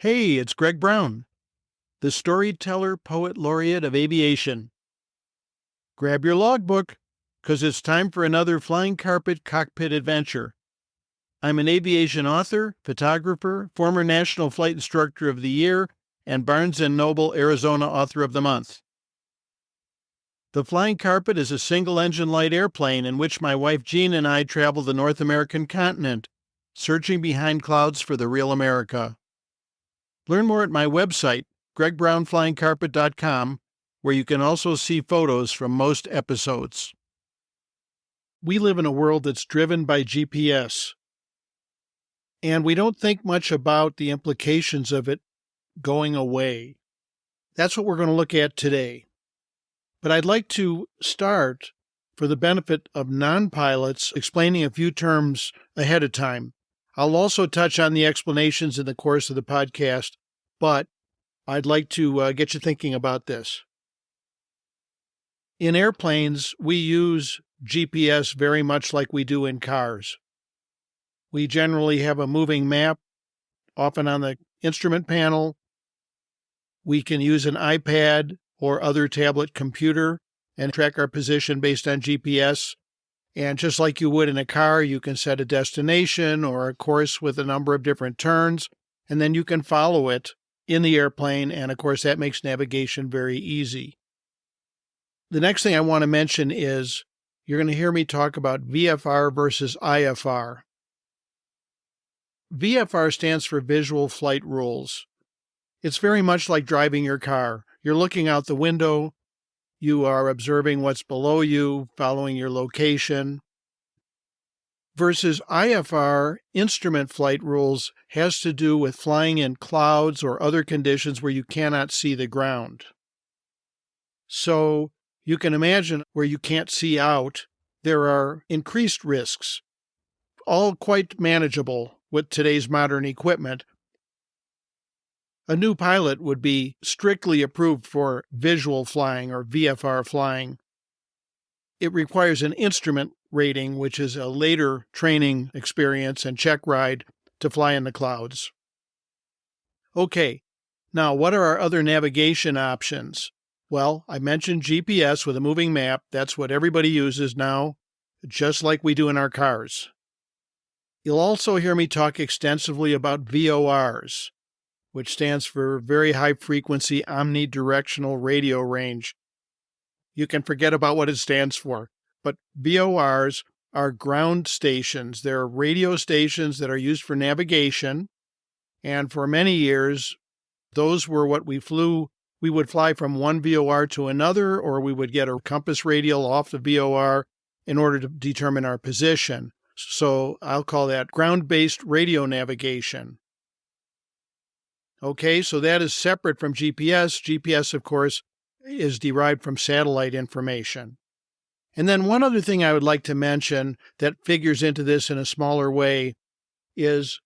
Hey, it's Greg Brown, the storyteller, poet laureate of aviation. Grab your logbook, 'cause it's time for another flying carpet cockpit adventure. I'm an aviation author, photographer, former National Flight Instructor of the Year, and Barnes & Noble Arizona Author of the Month. The Flying Carpet is a single-engine light airplane in which my wife Jean and I travel the North American continent, searching behind clouds for the real America. Learn more at my website, gregbrownflyingcarpet.com, where you can also see photos from most episodes. We live in a world that's driven by GPS, and we don't think much about the implications of it going away. That's what we're going to look at today. But I'd like to start, for the benefit of non-pilots, explaining a few terms ahead of time. I'll also touch on the explanations in the course of the podcast, but I'd like to get you thinking about this. In airplanes, we use GPS very much like we do in cars. We generally have a moving map, often on the instrument panel. We can use an iPad or other tablet computer and track our position based on GPS. And just like you would in a car, you can set a destination or a course with a number of different turns, and then you can follow it in the airplane, and of course that makes navigation very easy. The next thing I want to mention is you're going to hear me talk about VFR versus IFR. VFR stands for Visual Flight Rules. It's very much like driving your car. You're looking out the window, you are observing what's below you, following your location. Versus IFR, instrument flight rules, has to do with flying in clouds or other conditions where you cannot see the ground. So you can imagine where you can't see out, there are increased risks, all quite manageable with today's modern equipment. A new pilot would be strictly approved for visual flying or VFR flying. It requires an instrument rating, which is a later training experience and check ride to fly in the clouds. Okay, now what are our other navigation options? Well, I mentioned GPS with a moving map. That's what everybody uses now, just like we do in our cars. You'll also hear me talk extensively about VORs, which stands for Very High Frequency Omnidirectional Radio Range. You can forget about what it stands for, but VORs are ground stations. They're radio stations that are used for navigation, and for many years, those were what we flew. We would fly from one VOR to another, or we would get a compass radial off the VOR in order to determine our position. So I'll call that ground-based radio navigation. Okay, so that is separate from GPS. GPS, of course, is derived from satellite information. And then one other thing I would like to mention that figures into this in a smaller way is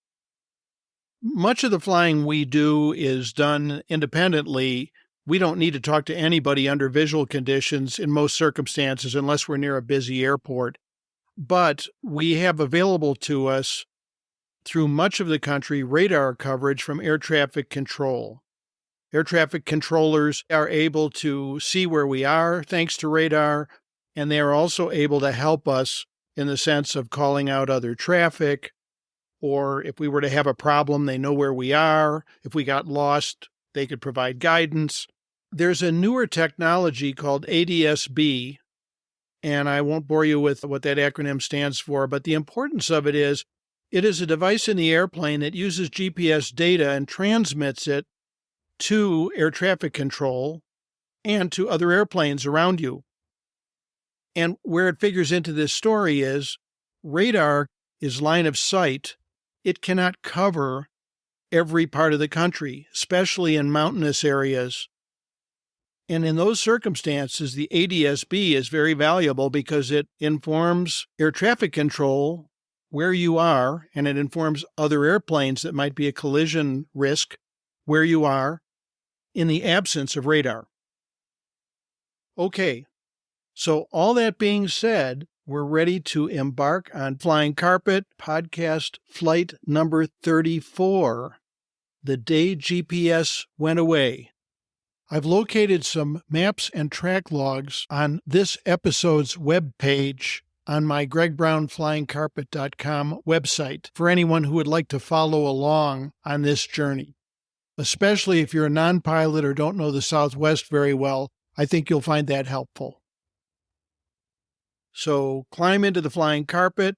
much of the flying we do is done independently. We don't need to talk to anybody under visual conditions in most circumstances unless we're near a busy airport. But we have available to us through much of the country radar coverage from air traffic control. Air traffic controllers are able to see where we are thanks to radar, and they are also able to help us in the sense of calling out other traffic, or if we were to have a problem, they know where we are. If we got lost, they could provide guidance. There's a newer technology called ADS-B, and I won't bore you with what that acronym stands for, but the importance of it is a device in the airplane that uses GPS data and transmits it to air traffic control and to other airplanes around you. And where it figures into this story is radar is line of sight. It cannot cover every part of the country, especially in mountainous areas. And in those circumstances, the ADS-B is very valuable because it informs air traffic control where you are, and it informs other airplanes that might be a collision risk where you are in the absence of radar. Okay, so all that being said, we're ready to embark on Flying Carpet podcast flight number 34. the day GPS went away. I've located some maps and track logs on this episode's webpage on my gregbrownflyingcarpet.com website for anyone who would like to follow along on this journey. Especially if you're a non-pilot or don't know the Southwest very well, I think you'll find that helpful. So climb into the flying carpet,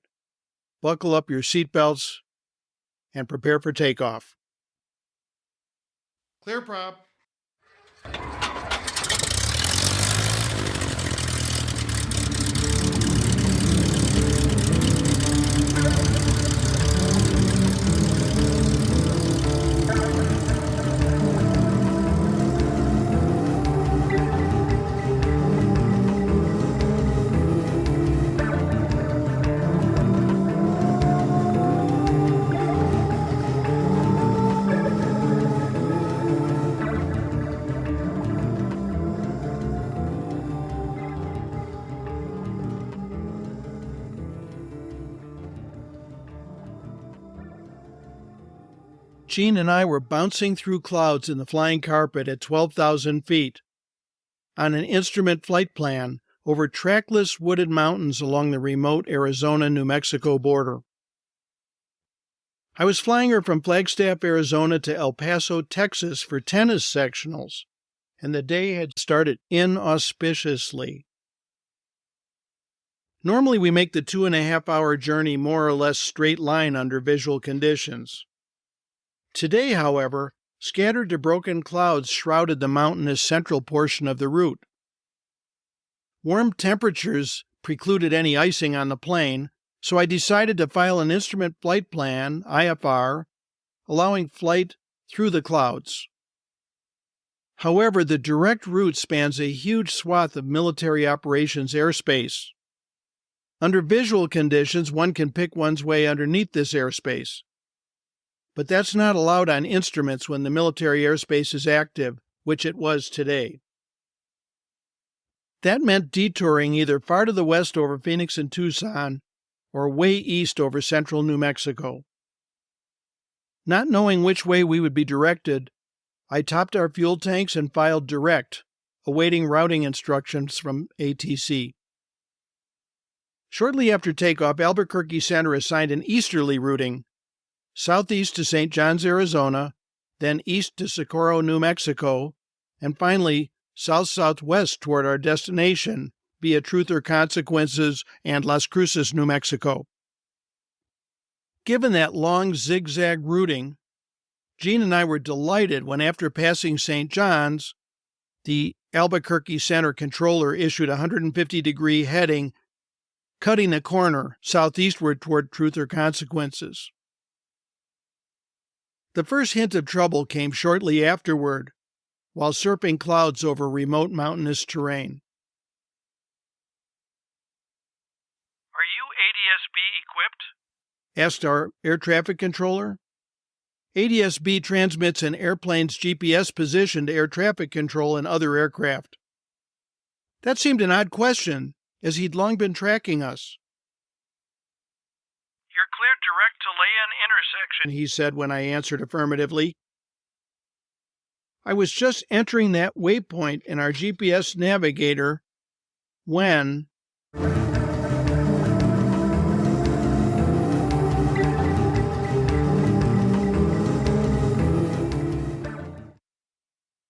buckle up your seatbelts, and prepare for takeoff. Clear prop. Gene and I were bouncing through clouds in the flying carpet at 12,000 feet on an instrument flight plan over trackless wooded mountains along the remote Arizona-New Mexico border. I was flying her from Flagstaff, Arizona to El Paso, Texas for tennis sectionals, and the day had started inauspiciously. Normally we make the 2.5-hour journey more or less straight line under visual conditions. Today, however, scattered to broken clouds shrouded the mountainous central portion of the route. Warm temperatures precluded any icing on the plane, so I decided to file an instrument flight plan, IFR, allowing flight through the clouds. However, the direct route spans a huge swath of military operations airspace. Under visual conditions, one can pick one's way underneath this airspace. But that's not allowed on instruments when the military airspace is active, which it was today. That meant detouring either far to the west over Phoenix and Tucson or way east over central New Mexico. Not knowing which way we would be directed, I topped our fuel tanks and filed direct, awaiting routing instructions from ATC. Shortly after takeoff, Albuquerque Center assigned an easterly routing, southeast to St. John's, Arizona, then east to Socorro, New Mexico, and finally south-southwest toward our destination via Truth or Consequences and Las Cruces, New Mexico. Given that long zigzag routing, Gene and I were delighted when, after passing St. John's, the Albuquerque Center controller issued a 150-degree heading, cutting a corner southeastward toward Truth or Consequences. The first hint of trouble came shortly afterward, while surfing clouds over remote mountainous terrain. "Are you ADS-B equipped?" asked our air traffic controller. ADS-B transmits an airplane's GPS position to air traffic control and other aircraft. That seemed an odd question, as he'd long been tracking us. "You're cleared direct to lay-in intersection," he said when I answered affirmatively. I was just entering that waypoint in our GPS navigator when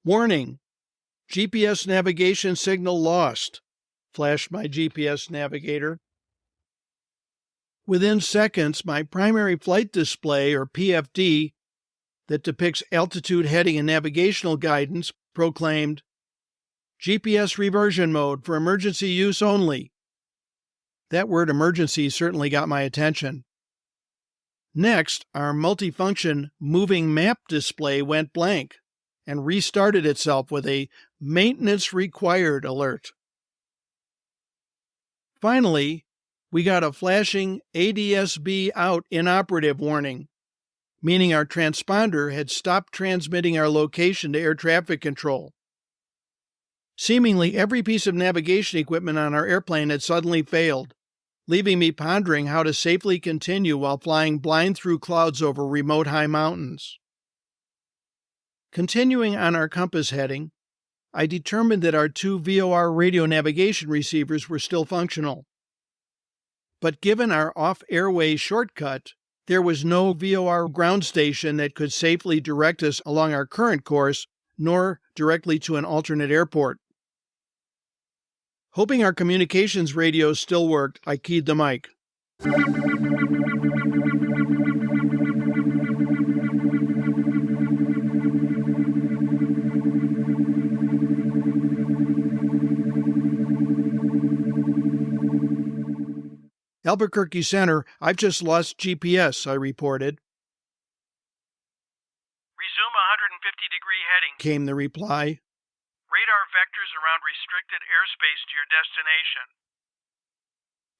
warning, GPS navigation signal lost, flashed my GPS navigator. Within seconds, my primary flight display, or PFD, that depicts altitude, heading, and navigational guidance, proclaimed, GPS reversion mode for emergency use only. That word emergency certainly got my attention. Next, our multifunction moving map display went blank and restarted itself with a maintenance required alert. Finally, we got a flashing ADS-B out inoperative warning, meaning our transponder had stopped transmitting our location to air traffic control. Seemingly every piece of navigation equipment on our airplane had suddenly failed, leaving me pondering how to safely continue while flying blind through clouds over remote high mountains. Continuing on our compass heading, I determined that our 2 VOR radio navigation receivers were still functional. But given our off-airway shortcut, there was no VOR ground station that could safely direct us along our current course, nor directly to an alternate airport. Hoping our communications radios still worked, I keyed the mic. Albuquerque Center, I've just lost GPS, I reported. Resume 150-degree heading. Came the reply. Radar vectors around restricted airspace to your destination.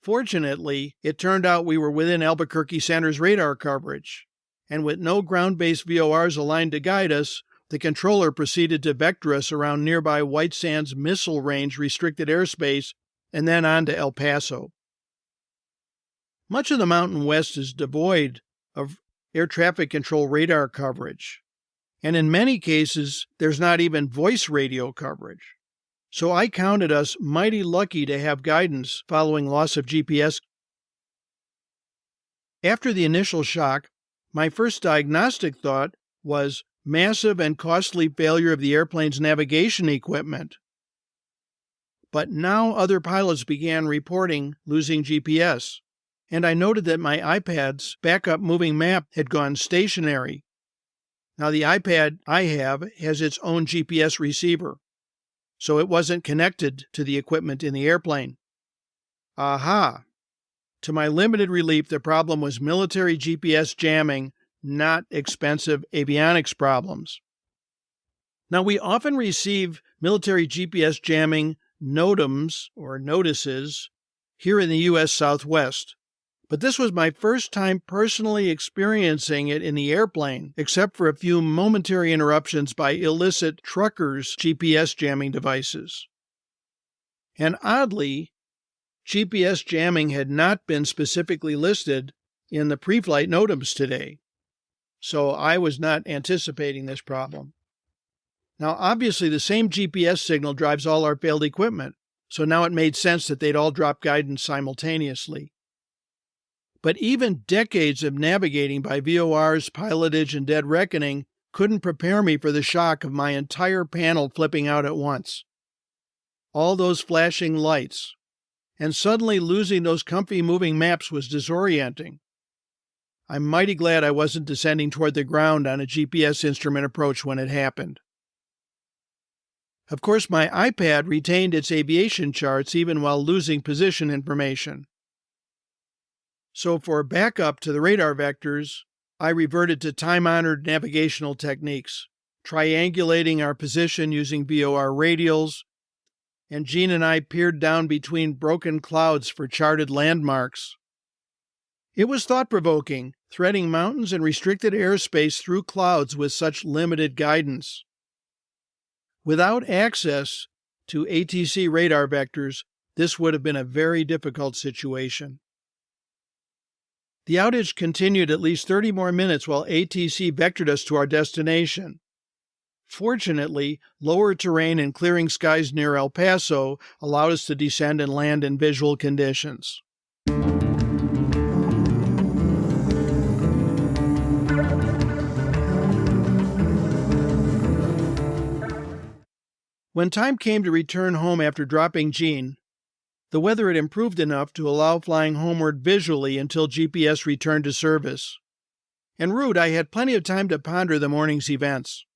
Fortunately, it turned out we were within Albuquerque Center's radar coverage, and with no ground-based VORs aligned to guide us, the controller proceeded to vector us around nearby White Sands missile range restricted airspace and then on to El Paso. Much of the Mountain West is devoid of air traffic control radar coverage, and in many cases, there's not even voice radio coverage. So I counted us mighty lucky to have guidance following loss of GPS. After the initial shock, my first diagnostic thought was massive and costly failure of the airplane's navigation equipment. But now other pilots began reporting losing GPS, and I noted that my iPad's backup moving map had gone stationary. Now the iPad I have has its own GPS receiver, so it wasn't connected to the equipment in the airplane. Aha! To my limited relief, the problem was military GPS jamming, not expensive avionics problems. Now, we often receive military GPS jamming NOTAMs, or notices, here in the U.S. Southwest. But this was my first time personally experiencing it in the airplane, except for a few momentary interruptions by illicit truckers' GPS jamming devices. And oddly, GPS jamming had not been specifically listed in the pre-flight NOTAMs today, so I was not anticipating this problem. Now, obviously, the same GPS signal drives all our failed equipment, so now it made sense that they'd all drop guidance simultaneously. But even decades of navigating by VORs, pilotage, and dead reckoning couldn't prepare me for the shock of my entire panel flipping out at once. All those flashing lights, and suddenly losing those comfy moving maps was disorienting. I'm mighty glad I wasn't descending toward the ground on a GPS instrument approach when it happened. Of course, my iPad retained its aviation charts even while losing position information. So for backup to the radar vectors, I reverted to time-honored navigational techniques, triangulating our position using VOR radials, and Jean and I peered down between broken clouds for charted landmarks. It was thought-provoking, threading mountains and restricted airspace through clouds with such limited guidance. Without access to ATC radar vectors, this would have been a very difficult situation. The outage continued at least 30 more minutes while ATC vectored us to our destination. Fortunately, lower terrain and clearing skies near El Paso allowed us to descend and land in visual conditions. When time came to return home after dropping Jean, the weather had improved enough to allow flying homeward visually until GPS returned to service. En route, I had plenty of time to ponder the morning's events.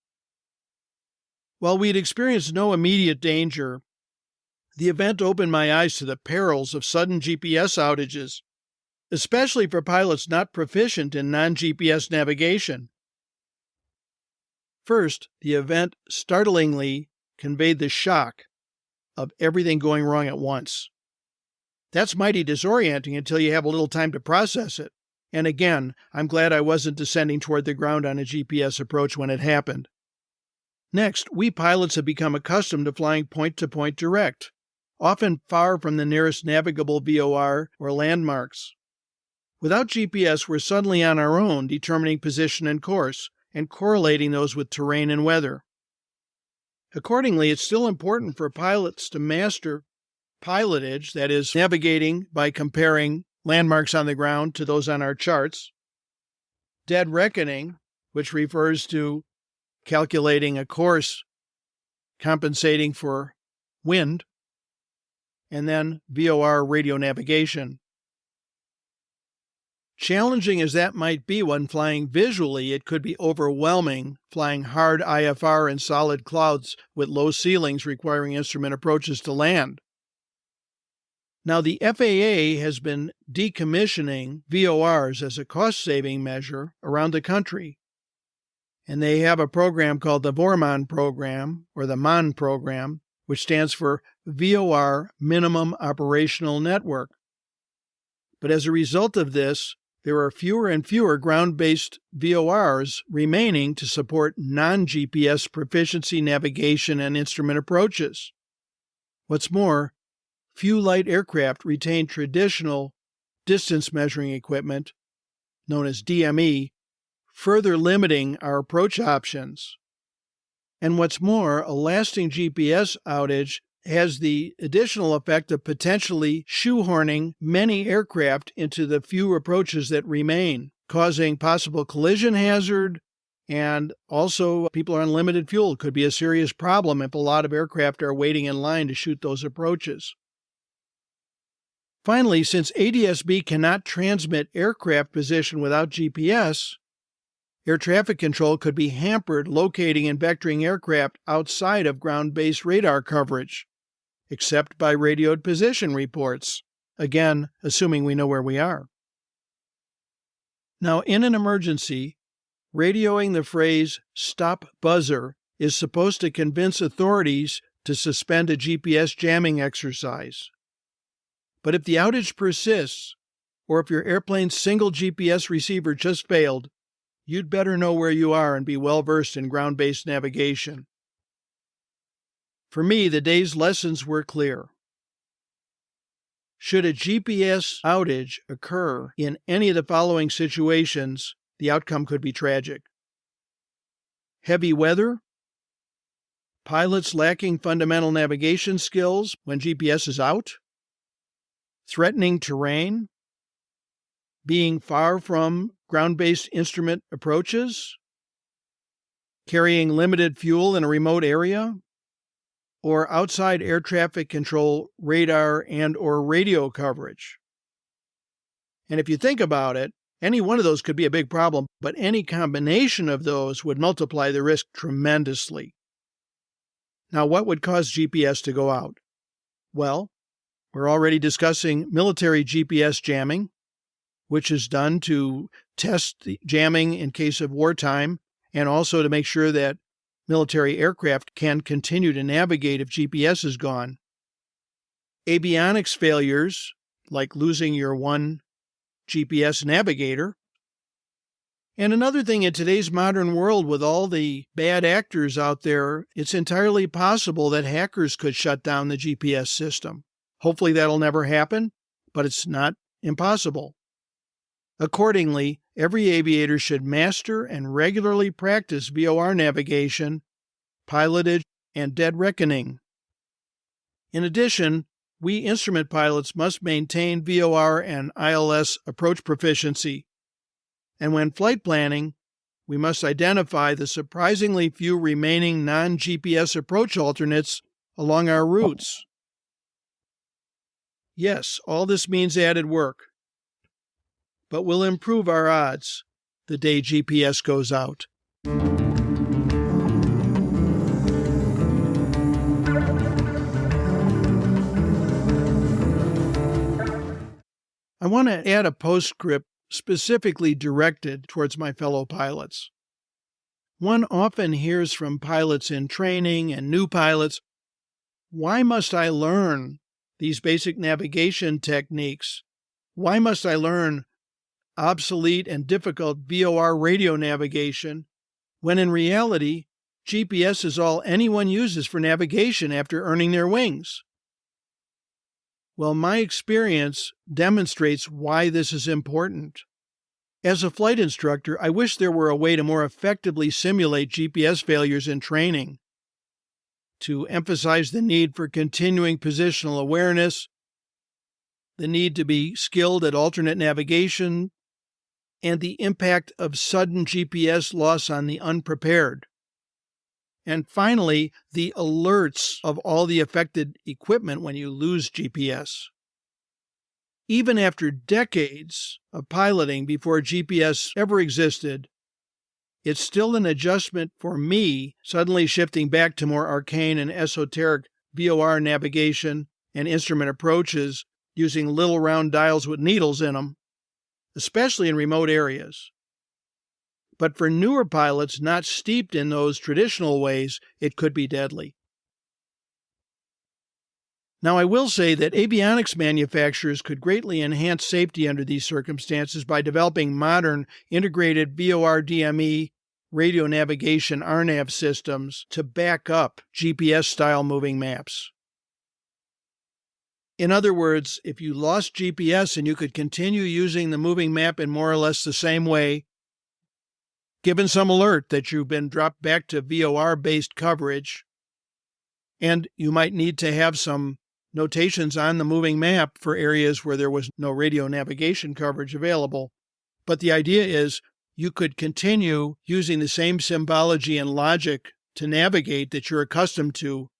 While we'd experienced no immediate danger, the event opened my eyes to the perils of sudden GPS outages, especially for pilots not proficient in non-GPS navigation. First, the event startlingly conveyed the shock of everything going wrong at once. That's mighty disorienting until you have a little time to process it. And again, I'm glad I wasn't descending toward the ground on a GPS approach when it happened. Next, we pilots have become accustomed to flying point-to-point direct, often far from the nearest navigable VOR or landmarks. Without GPS, we're suddenly on our own, determining position and course, and correlating those with terrain and weather. Accordingly, it's still important for pilots to master pilotage, that is, navigating by comparing landmarks on the ground to those on our charts, dead reckoning, which refers to calculating a course compensating for wind, and then VOR radio navigation. Challenging as that might be when flying visually, it could be overwhelming flying hard IFR in solid clouds with low ceilings requiring instrument approaches to land. Now, the FAA has been decommissioning VORs as a cost-saving measure around the country, and they have a program called the VORMON program, or the MON program, which stands for VOR Minimum Operational Network. But as a result of this, there are fewer and fewer ground-based VORs remaining to support non-GPS proficiency navigation and instrument approaches. What's more, few light aircraft retain traditional distance measuring equipment, known as DME, further limiting our approach options. And what's more, a lasting GPS outage has the additional effect of potentially shoehorning many aircraft into the few approaches that remain, causing possible collision hazard, and also people are on limited fuel. It could be a serious problem if a lot of aircraft are waiting in line to shoot those approaches. Finally, since ADS-B cannot transmit aircraft position without GPS, air traffic control could be hampered locating and vectoring aircraft outside of ground-based radar coverage, except by radioed position reports, again, assuming we know where we are. Now, in an emergency, radioing the phrase "stop buzzer" is supposed to convince authorities to suspend a GPS jamming exercise. But if the outage persists, or if your airplane's single GPS receiver just failed, you'd better know where you are and be well-versed in ground-based navigation. For me, the day's lessons were clear. Should a GPS outage occur in any of the following situations, the outcome could be tragic. Heavy weather, pilots lacking fundamental navigation skills when GPS is out, threatening terrain, being far from ground-based instrument approaches, carrying limited fuel in a remote area, or outside air traffic control radar and/or radio coverage. And if you think about it, any one of those could be a big problem, but any combination of those would multiply the risk tremendously. Now, what would cause GPS to go out? Well, we're already discussing military GPS jamming, which is done to test the jamming in case of wartime and also to make sure that military aircraft can continue to navigate if GPS is gone. Avionics failures, like losing your one GPS navigator. And another thing, in today's modern world with all the bad actors out there, it's entirely possible that hackers could shut down the GPS system. Hopefully that'll never happen, but it's not impossible. Accordingly, every aviator should master and regularly practice VOR navigation, pilotage, and dead reckoning. In addition, we instrument pilots must maintain VOR and ILS approach proficiency. And when flight planning, we must identify the surprisingly few remaining non-GPS approach alternates along our routes. Yes, all this means added work, but we'll improve our odds the day GPS goes out. I want to add a postscript specifically directed towards my fellow pilots. One often hears from pilots in training and new pilots, "Why must I learn these basic navigation techniques? Why must I learn obsolete and difficult VOR radio navigation when in reality GPS is all anyone uses for navigation after earning their wings?" Well, my experience demonstrates why this is important. As a flight instructor, I wish there were a way to more effectively simulate GPS failures in training, to emphasize the need for continuing positional awareness, the need to be skilled at alternate navigation, and the impact of sudden GPS loss on the unprepared. And finally, the alerts of all the affected equipment when you lose GPS. Even after decades of piloting before GPS ever existed, it's still an adjustment for me suddenly shifting back to more arcane and esoteric VOR navigation and instrument approaches using little round dials with needles in them, especially in remote areas. But for newer pilots not steeped in those traditional ways, it could be deadly. Now, I will say that avionics manufacturers could greatly enhance safety under these circumstances by developing modern integrated VOR DME radio navigation RNAV systems to back up GPS-style moving maps. In other words, if you lost GPS and you could continue using the moving map in more or less the same way, given some alert that you've been dropped back to VOR-based coverage, and you might need to have some notations on the moving map for areas where there was no radio navigation coverage available. But the idea is you could continue using the same symbology and logic to navigate that you're accustomed to.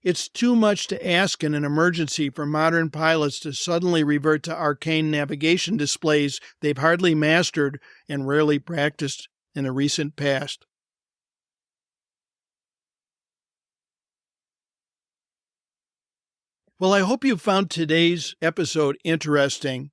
It's too much to ask in an emergency for modern pilots to suddenly revert to arcane navigation displays they've hardly mastered and rarely practiced in the recent past. Well, I hope you found today's episode interesting,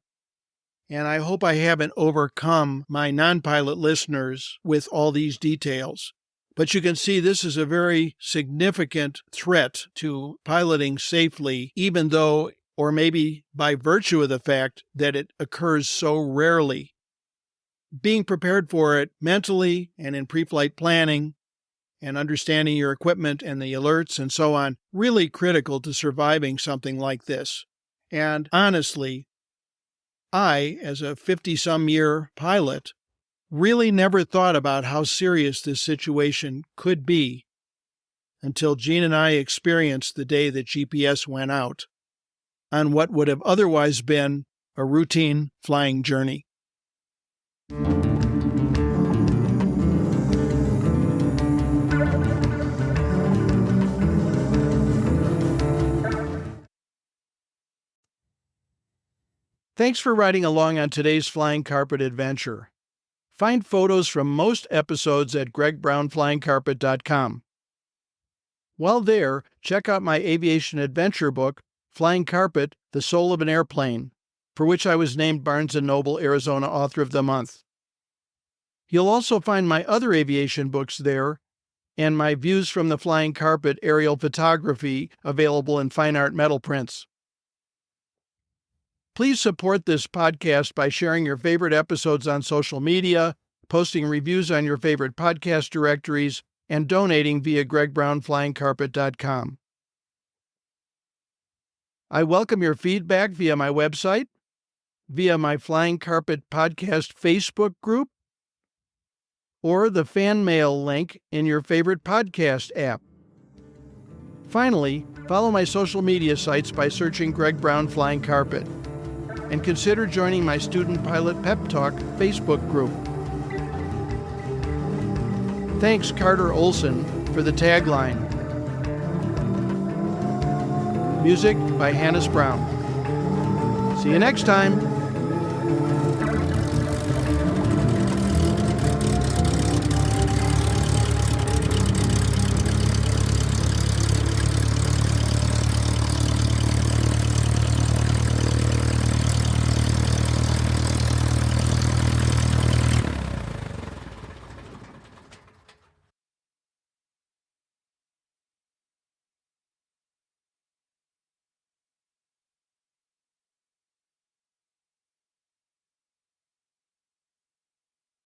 and I hope I haven't overcome my non-pilot listeners with all these details. But you can see this is a very significant threat to piloting safely, even though, or maybe by virtue of the fact that it occurs so rarely. Being prepared for it mentally and in pre-flight planning and understanding your equipment and the alerts and so on, really critical to surviving something like this. And honestly, I, as a 50-some-year pilot, really never thought about how serious this situation could be until Gene and I experienced the day that GPS went out on what would have otherwise been a routine flying journey. Thanks for riding along on today's Flying Carpet adventure. Find photos from most episodes at gregbrownflyingcarpet.com. While there, check out my aviation adventure book, Flying Carpet, The Soul of an Airplane, for which I was named Barnes & Noble Arizona Author of the Month. You'll also find my other aviation books there, and my Views from the Flying Carpet aerial photography available in fine art metal prints. Please support this podcast by sharing your favorite episodes on social media, posting reviews on your favorite podcast directories, and donating via gregbrownflyingcarpet.com. I welcome your feedback via my website, via my Flying Carpet Podcast Facebook group, or the fan mail link in your favorite podcast app. Finally, follow my social media sites by searching Greg Brown Flying Carpet. And consider joining my Student Pilot Pep Talk Facebook group. Thanks, Carter Olson, for the tagline. Music by Hannes Brown. See you next time.